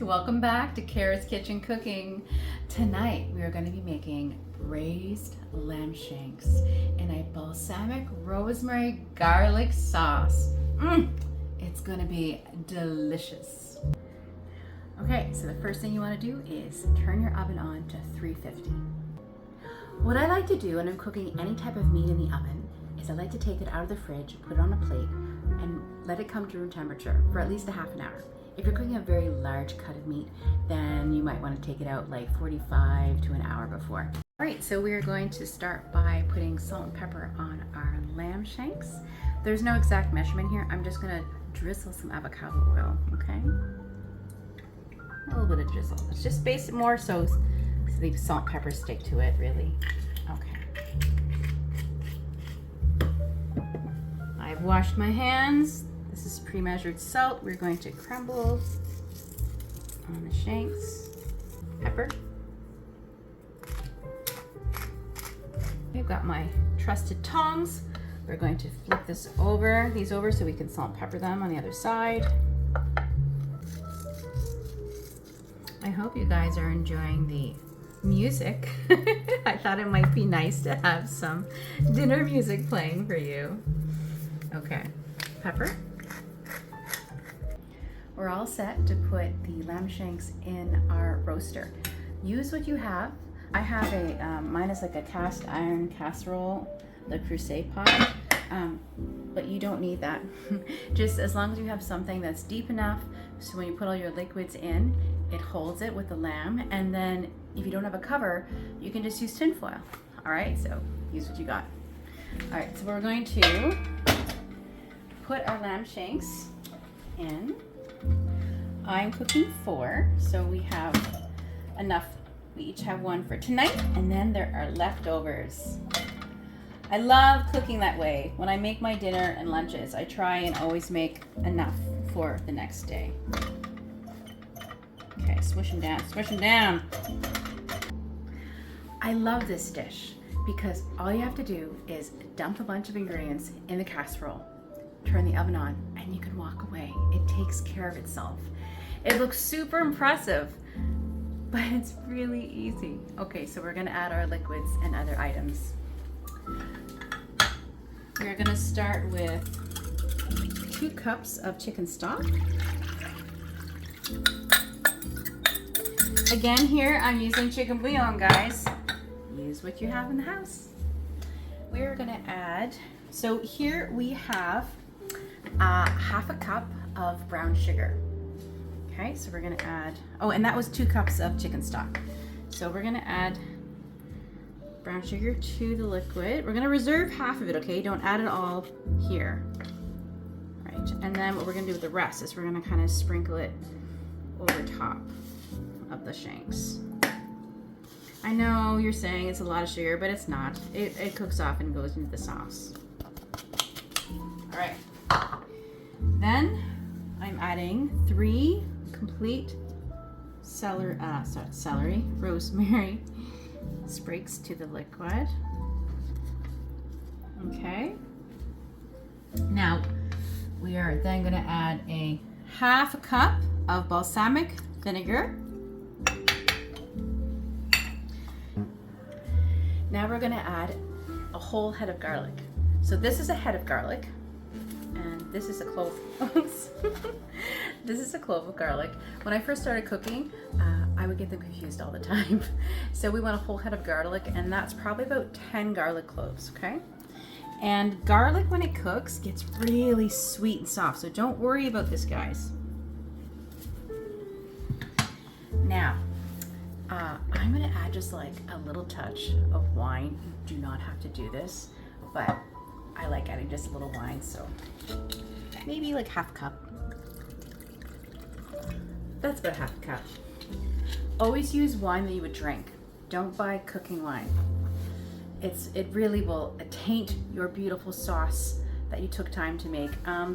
Welcome back to Cara's Kitchen Cooking. Tonight we are going to be making braised lamb shanks in a balsamic rosemary garlic sauce. It's going to be delicious. Okay, so the first thing you want to do is turn your oven on to 350. What I like to do when I'm cooking any type of meat in the oven is I like to take it out of the fridge, put it on a plate, and let it come to room temperature for at least a half an hour. If you're cooking a very large cut of meat, then you might want to take it out like 45 to an hour before. All right, so we are going to start by putting salt and pepper on our lamb shanks. There's no exact measurement here. I'm just gonna drizzle some avocado oil, okay? A little bit of drizzle. It's just basic, more so the salt and pepper stick to it, really. Okay. I've washed my hands. This is pre-measured salt. We're going to crumble on the shanks. Pepper. I've got my trusted tongs. We're going to flip these over so we can salt and pepper them on the other side. I hope you guys are enjoying the music. I thought it might be nice to have some dinner music playing for you. Okay, pepper. We're all set to put the lamb shanks in our roaster. Use what you have. I have a, mine is like a cast iron casserole, the Puree pot, but you don't need that. Just as long as you have something that's deep enough so when you put all your liquids in, it holds it with the lamb, and then if you don't have a cover, you can just use tin foil. All right, so use what you got. All right, so we're going to put our lamb shanks in. I'm cooking 4, so we have enough. We each have 1 for tonight, and then there are leftovers. I love cooking that way. When I make my dinner and lunches, I try and always make enough for the next day. Okay, swish them down, swish them down. I love this dish because all you have to do is dump a bunch of ingredients in the casserole, turn the oven on, and you can walk away. It takes care of itself. It looks super impressive, but it's really easy. Okay, so we're gonna add our liquids and other items. We're gonna start with 2 cups of chicken stock. Again, here I'm using chicken bouillon, guys. Use what you have in the house. We're gonna add, so here we have half a cup of brown sugar. Okay, so we're gonna add, oh, and that was 2 cups of chicken stock. So we're gonna add brown sugar to the liquid. We're gonna reserve half of it, okay? Don't add it all here. All right, and then what we're gonna do with the rest is we're gonna kind of sprinkle it over top of the shanks. I know you're saying it's a lot of sugar, but it's not. It cooks off and goes into the sauce. All right. Then I'm adding 3 complete celery, rosemary sprigs to the liquid. Okay. Now we are then going to add a half a cup of balsamic vinegar. Now we're going to add a whole head of garlic. So this is a head of garlic, and this is a clove. This is a clove of garlic. When I first started cooking, I would get them confused all the time. So we want a whole head of garlic, and that's probably about 10 garlic cloves, okay? And garlic, when it cooks, gets really sweet and soft, so don't worry about this, guys. Now, I'm gonna add just like a little touch of wine. You do not have to do this, but I like adding just a little wine, so maybe like half a cup. That's about half a cup. Always use wine that you would drink. Don't buy cooking wine. It really will taint your beautiful sauce that you took time to make.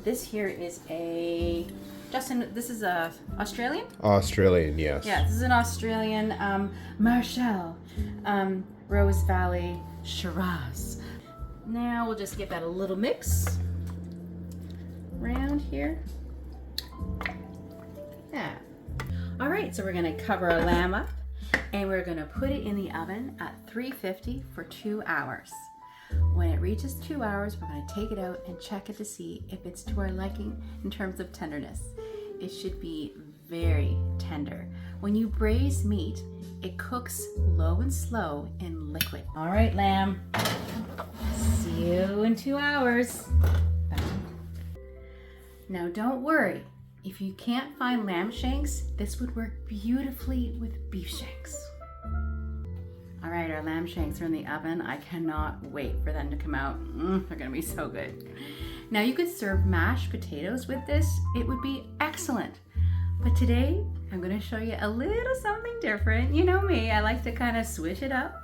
This here is a, Justin, this is a Australian? Australian, yes. Yeah, this is an Australian Marshall Rose Valley Shiraz. Now we'll just give that a little mix around here. Yeah. All right. right, so we're gonna cover our lamb up and we're gonna put it in the oven at 350 for 2 hours. When it reaches 2 hours, we're gonna take it out and check it to see if it's to our liking in terms of tenderness. It should be very tender. When you braise meat, it cooks low and slow in liquid. All right, lamb, see you in 2 hours. Now don't worry, if you can't find lamb shanks, this would work beautifully with beef shanks. All right, our lamb shanks are in the oven. I cannot wait for them to come out. They're gonna be so good. Now you could serve mashed potatoes with this. It would be excellent. But today, I'm gonna show you a little something different. You know me, I like to kind of switch it up.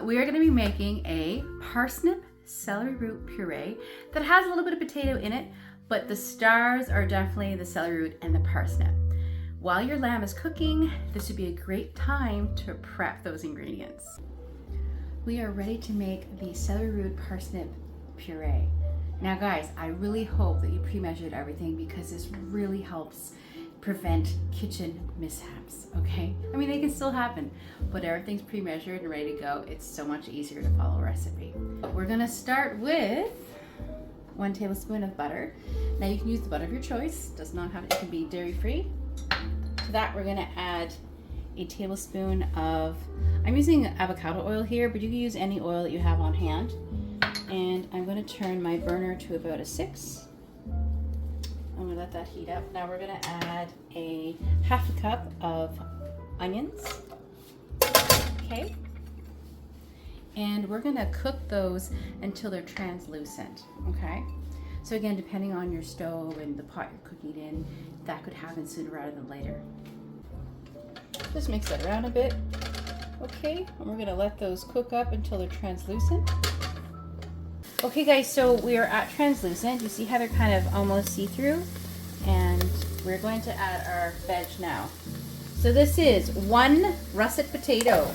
We are gonna be making a parsnip celery root puree that has a little bit of potato in it, but the stars are definitely the celery root and the parsnip. While your lamb is cooking, this would be a great time to prep those ingredients. We are ready to make the celery root parsnip puree. Now guys, I really hope that you pre-measured everything because this really helps prevent kitchen mishaps, okay? I mean, they can still happen, but everything's pre-measured and ready to go. It's so much easier to follow a recipe. We're gonna start with 1 tablespoon of butter. Now you can use the butter of your choice. Does not have, it can be dairy-free. To that, we're gonna add a tablespoon of, I'm using avocado oil here, but you can use any oil that you have on hand. And I'm gonna turn my burner to about a 6. I'm gonna let that heat up. Now we're gonna add a half a cup of onions, okay? And we're gonna cook those until they're translucent, okay? So again, depending on your stove and the pot you're cooking in, that could happen sooner rather than later. Just mix that around a bit, okay? And we're gonna let those cook up until they're translucent. Okay guys, so we are at translucent. You see how they're kind of almost see-through? And we're going to add our veg now. So this is 1 russet potato.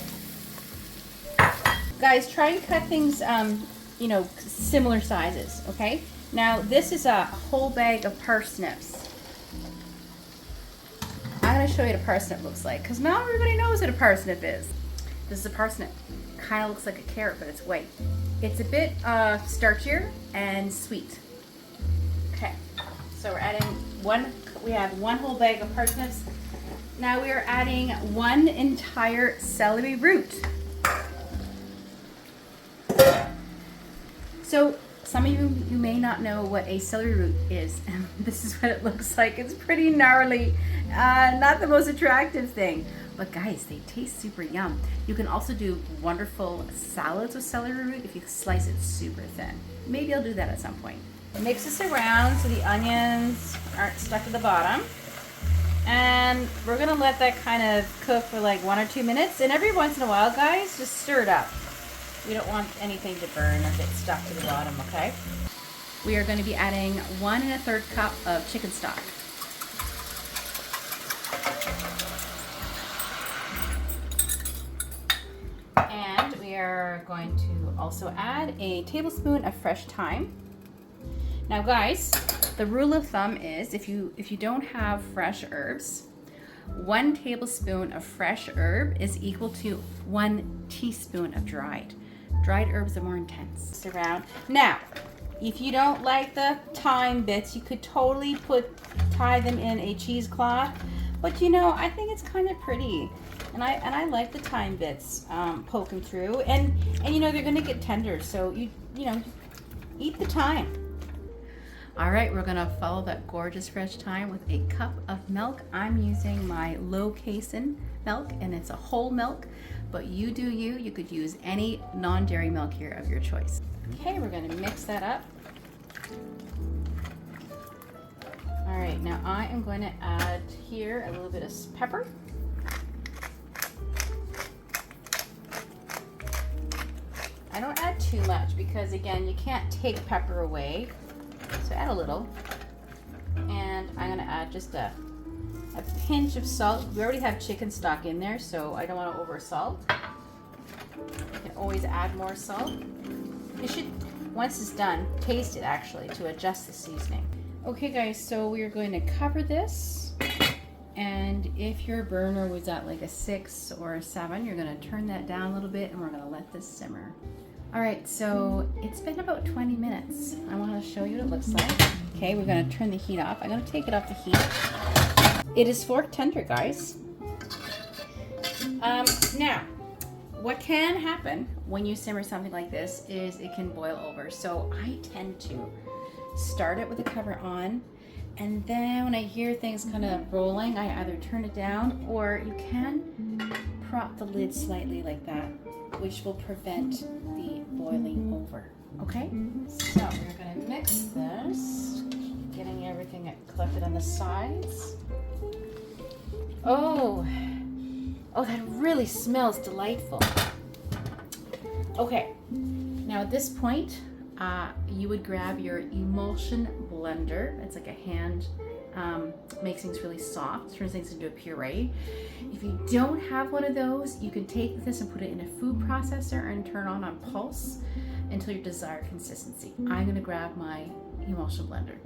Guys, try and cut things, you know, similar sizes, okay? Now this is a whole bag of parsnips. I'm gonna show you what a parsnip looks like, because not everybody knows what a parsnip is. This is a parsnip. Kind of looks like a carrot, but it's white. It's a bit starchier and sweet. Okay, so we're adding we have 1 whole bag of parsnips. Now we are adding 1 entire celery root. So some of you may not know what a celery root is. This is what it looks like. It's pretty gnarly, not the most attractive thing. But guys, they taste super yum. You can also do wonderful salads with celery root if you slice it super thin. Maybe I'll do that at some point. Mix this around so the onions aren't stuck to the bottom. And we're gonna let that kind of cook for like 1 or 2 minutes. And every once in a while, guys, just stir it up. We don't want anything to burn or get stuck to the bottom, okay? We are gonna be adding 1 1/3 cup of chicken stock. And we are going to also add a tablespoon of fresh thyme. Now guys, the rule of thumb is if you don't have fresh herbs, 1 tablespoon of fresh herb is equal to 1 teaspoon of dried. Dried herbs are more intense. Around. Now, if you don't like the thyme bits, you could totally tie them in a cheesecloth. But you know, I think it's kind of pretty. And I like the thyme bits poking through, and you know they're gonna get tender, so you know, eat the thyme. All right, we're gonna follow that gorgeous fresh thyme with a cup of milk. I'm using my low casein milk, and it's a whole milk, but you do you. You could use any non-dairy milk here of your choice. Okay, we're gonna mix that up. All right, now I am going to add here a little bit of pepper. I don't add too much because again, you can't take pepper away. So add a little. And I'm gonna add just a pinch of salt. We already have chicken stock in there, so I don't want to over salt. You can always add more salt. You should, once it's done, taste it actually to adjust the seasoning. Okay guys, so we are going to cover this and if your burner was at like a 6 or a 7, you're gonna turn that down a little bit and we're gonna let this simmer. All right, so it's been about 20 minutes. I wanna show you what it looks like. Okay, we're gonna turn the heat off. I'm gonna take it off the heat. It is fork tender, guys. Now, what can happen when you simmer something like this is it can boil over. So I tend to start it with the cover on, and then when I hear things kind of rolling, I either turn it down, or you can prop the lid slightly like that, which will prevent the boiling over. Okay? So we're gonna mix this, getting everything collected on the sides. Oh, that really smells delightful. Okay, now at this point, you would grab your emulsion blender. It's like a hand, makes things really soft, turns things into a puree. If you don't have one of those, you can take this and put it in a food processor and turn on pulse until your desired consistency. I'm gonna grab my emulsion blender.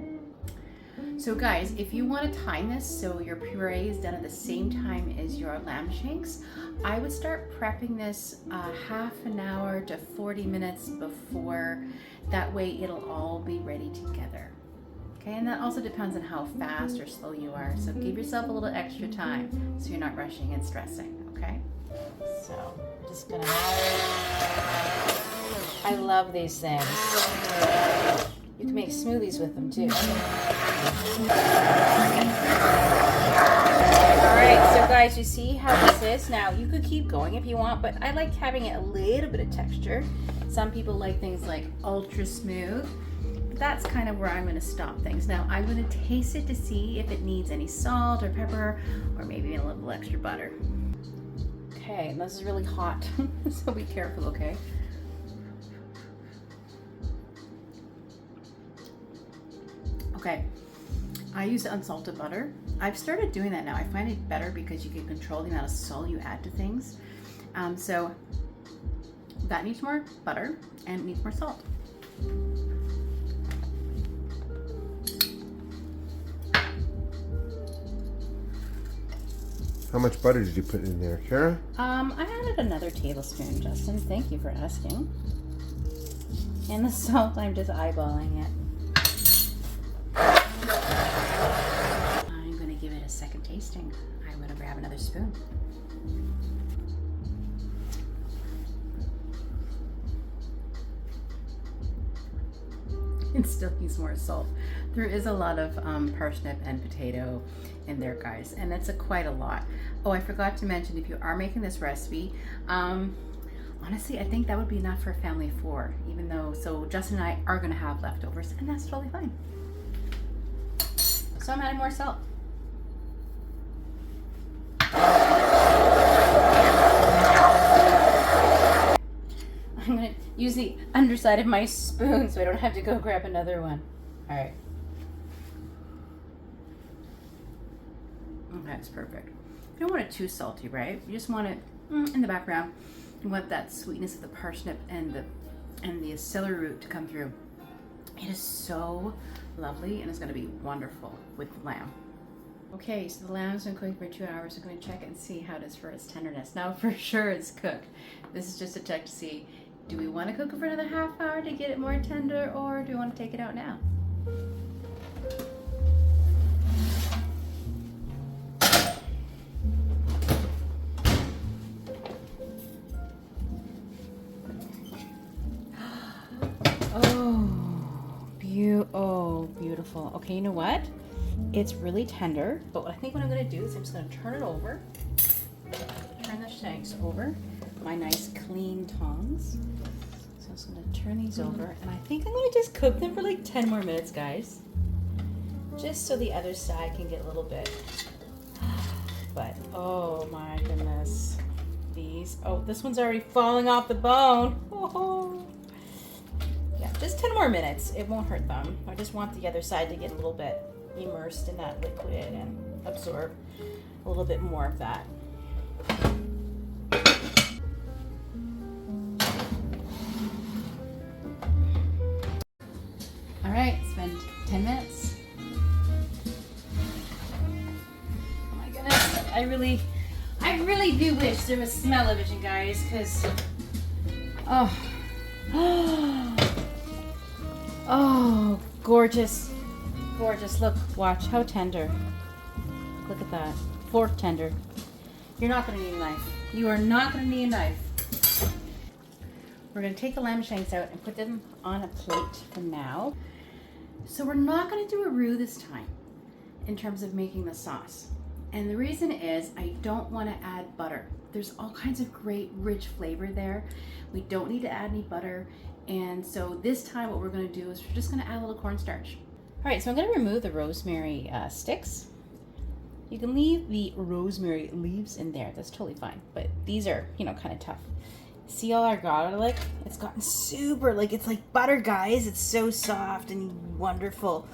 So guys, if you want to time this so your puree is done at the same time as your lamb shanks, I would start prepping this half an hour to 40 minutes before. That way it'll all be ready together. Okay, and that also depends on how fast or slow you are. So give yourself a little extra time so you're not rushing and stressing, okay? So just gonna, I love these things. You can make smoothies with them too. Alright, so guys, you see how this is? Now, you could keep going if you want, but I like having it a little bit of texture. Some people like things like ultra smooth. That's kind of where I'm going to stop things. Now, I'm going to taste it to see if it needs any salt or pepper, or maybe a little extra butter. Okay, and this is really hot, so be careful, okay? Okay, I use unsalted butter. I've started doing that now. I find it better because you can control the amount of salt you add to things. So that needs more butter and it needs more salt. How much butter did you put in there, Cara? I added another tablespoon, Justin. Thank you for asking. And the salt, I'm just eyeballing it. I'm going to give it a second tasting. I'm going to grab another spoon. It still needs more salt. There is a lot of parsnip and potato in there, guys, and it's quite a lot. Oh, I forgot to mention, if you are making this recipe, honestly, I think that would be enough for a family of 4, even though, so Justin and I are going to have leftovers, and that's totally fine. So I'm adding more salt. I'm going to use the underside of my spoon so I don't have to go grab another one. All right. Okay, that's perfect. You don't want it too salty, right? You just want it in the background. You want that sweetness of the parsnip and the celery root to come through. It is so lovely, and it's going to be wonderful with the lamb. Okay, so the lamb's been cooking for 2 hours. I'm going to check it and see how it is for its tenderness. Now, for sure it's cooked. This is just a check to see, do we want to cook it for another half hour to get it more tender, or do we want to take it out now? Oh, beautiful. Okay, you know what? It's really tender, but I think what I'm going to do is I'm just going to turn it over. Turn the shanks over. My nice clean tongs. So I'm just going to turn these over, and I think I'm going to just cook them for like 10 more minutes, guys. Just so the other side can get a little bit. But, oh my goodness. These, oh, this one's already falling off the bone. Oh. Yeah, just 10 more minutes. It won't hurt them. I just want the other side to get a little bit immersed in that liquid and absorb a little bit more of that. All right, it's been 10 minutes. Oh my goodness, I really do wish there was smell-o-vision, guys, because, oh, oh, gorgeous, gorgeous. Look, watch, how tender. Look at that, fork tender. You're not gonna need a knife. You are not gonna need a knife. We're gonna take the lamb shanks out and put them on a plate for now. So we're not gonna do a roux this time in terms of making the sauce. And the reason is I don't want to add butter. There's all kinds of great rich flavor there. We don't need to add any butter. And so this time what we're going to do is we're just going to add a little cornstarch. All right, so I'm going to remove the rosemary sticks. You can leave the rosemary leaves in there. That's totally fine. But these are, you know, kind of tough. See all our garlic? It's gotten super, like, it's like butter, guys. It's so soft and wonderful.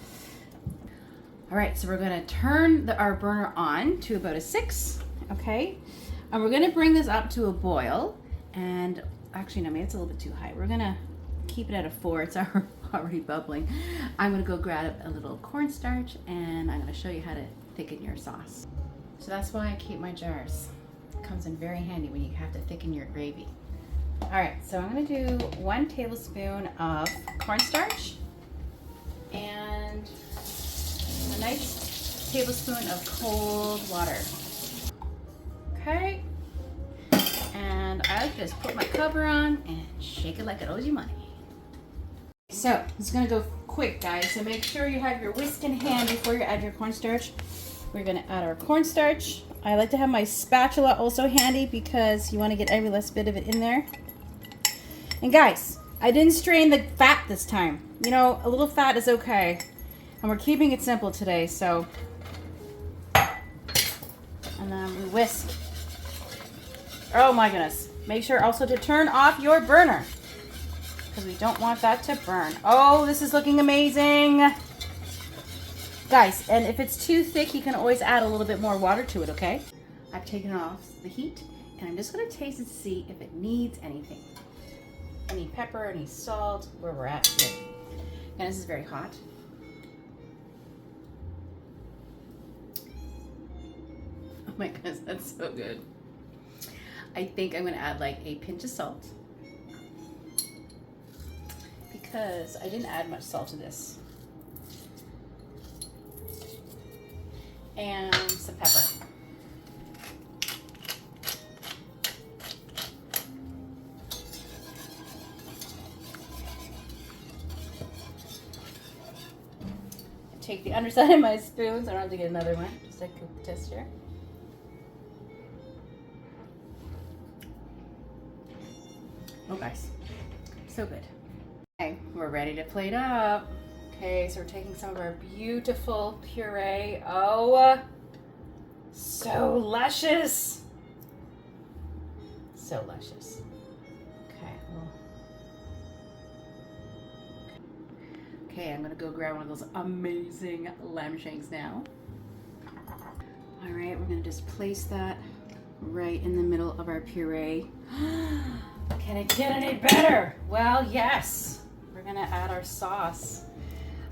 All right, so we're gonna turn our burner on to about a 6, okay? And we're gonna bring this up to a boil. And actually, no, maybe it's a little bit too high. We're gonna keep it at a 4. It's already bubbling. I'm gonna go grab a little cornstarch and I'm gonna show you how to thicken your sauce. So that's why I keep my jars. It comes in very handy when you have to thicken your gravy. All right, so I'm gonna do 1 tablespoon of cornstarch and a nice tablespoon of cold water. Okay, and I just put my cover on and shake it like it owes you money. So it's gonna go quick, guys, so make sure you have your whisk in hand before you add your cornstarch. We're gonna add our cornstarch. I like to have my spatula also handy because you want to get every last bit of it in there. And guys, I didn't strain the fat this time. You know, a little fat is okay. And we're keeping it simple today, so. And then we whisk. Oh my goodness. Make sure also to turn off your burner, because we don't want that to burn. Oh, this is looking amazing. Guys, and if it's too thick, you can always add a little bit more water to it, okay? I've taken off the heat, and I'm just gonna taste it to see if it needs anything. Any pepper, any salt, where we're at here. And this is very hot. Oh my goodness, that's so good. I think I'm gonna add like a pinch of salt, because I didn't add much salt to this. And some pepper. Take the underside of my spoons. I don't have to get another one. Just a quick test here. Oh, guys, so good. Okay, we're ready to plate up. Okay, so we're taking some of our beautiful puree. Oh, so luscious. So luscious. Okay, well. Okay, I'm gonna go grab one of those amazing lamb shanks now. All right, we're gonna just place that right in the middle of our puree. Can it get any better? Well, yes. We're gonna add our sauce.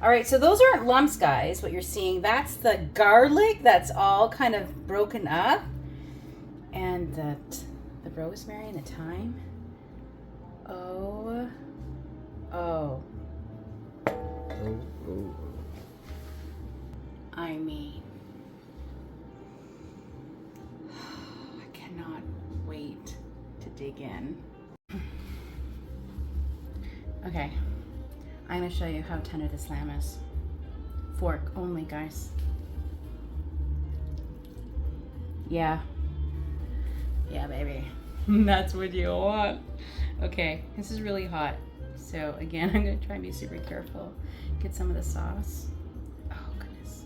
All right, so those aren't lumps, guys, what you're seeing. That's the garlic that's all kind of broken up. And the rosemary and the thyme. Oh. I mean, I cannot wait to dig in. Okay, I'm gonna show you how tender this lamb is. Fork only, guys. Yeah, baby. That's what you want. Okay, this is really hot. So again, I'm gonna try and be super careful. Get some of the sauce. Oh goodness.